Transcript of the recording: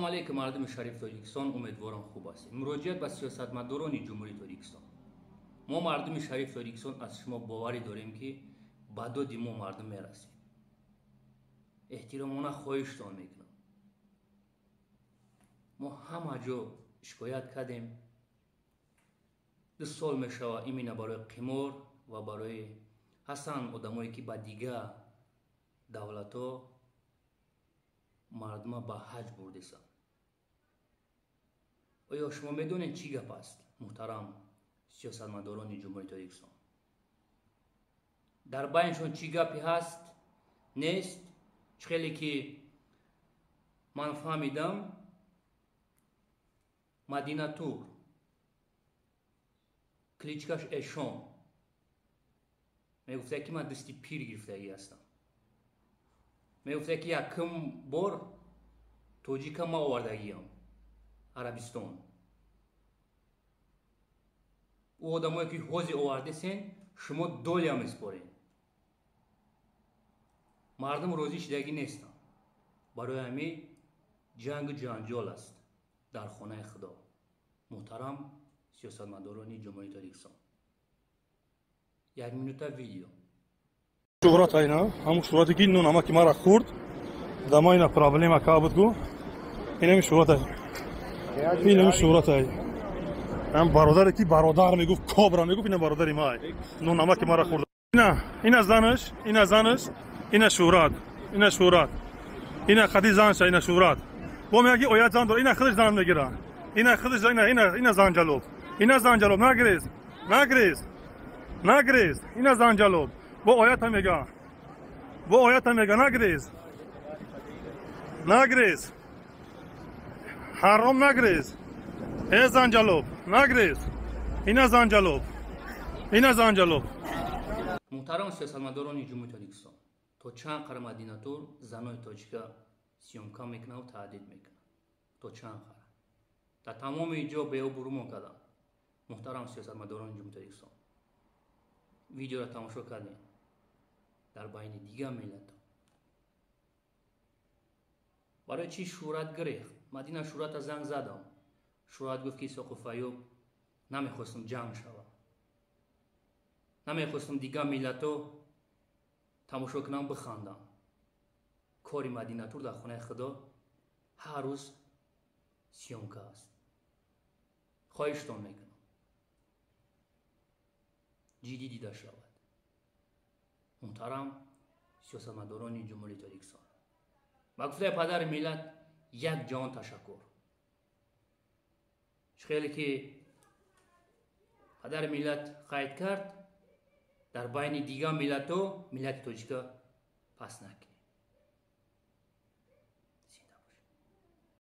علیکم مردم شریف تاجیکستان، امیدوارم خوب هستید. مراجعت به سیاستمداران جمهوری تاجیکستان. ما مردم شریف تاجیکستان از شما باوری داریم که به داد ما مردم میرسید. احترامانه خواهشتان میکنم. ما همه جا شکایت کردیم. 2 سال میشود ایمینا برای قمار و برای حسن آدمایی که با دیگه دولت ها مردم به حج بردیسن. آیا شما میدونید چی گپ است محترم سیاستمداران جمهوری تاجیکستان؟ در بینشون چی گپی هست نیست؟ خیلی که من فهمیدم مدینه تور کلیچکش اشام میگفته که من دستی پیر گرفتگی هستم. میگفته که یکم بار توجیکا ما آوردگیم عربستان. او آدمایی که حوزی آورده سین شما دولی هم اسپارین. مردم روزی شدگی نیستن. برای همین جنگ جنجال است در خانه خدا. محترم سیاستمداران جمهوری تاجیکستان، 1 مینوت ویدیو. شهرت اینا همون شهرتی که نون اما که مرا خورد دما اینا پرابلم که بود گو اینم شهرت اینم شهرت هم برادر کی برادر میگفت کابرا میگفت اینا برادری ما نون اما که مرا خورد اینا زنش اینا شهرت اینا خدی زنش اینا شهرت با میگی اویا زن داره اینا خودش زن میگیره اینا خودش اینا زنجلوب نگریز اینا زنجلوب با آیت هم میگه نگریز حرام نگریز ای زنجلوب نگریز اینا زنجلوب. محترم سیاستمداران جمهوری تاجیکستان، تا چند قرن مدینه تور زنای تاجیکا سیومکا میکنه و تعدید میکنه. تا چند قرن در تمام اینجا بیو برو کردن. محترم سیاستمداران جمهوری تاجیکستان، ویدیو را تماشا کردین در بین دیگه ملت. برای چی شهرت گرفت؟ مدینه شهرت زنگ زدم. شهرت گفت که ساق و فیوب نمیخواستم جمع شوم، نمیخواستم دیگه ملتو تماشا کنم بخندم. کاری مدینه تور در خانه خدا هر روز سیومکا است. خواهشتان میکنم جدی دیده شود. محترم سیاستمداران جمهوری تاجیکستان، با گفته پدر ملت یک جان تشکر. خیلی که پدر ملت قید کرد در بین دیگه ملت و ملت تاجیکا پس نکرد.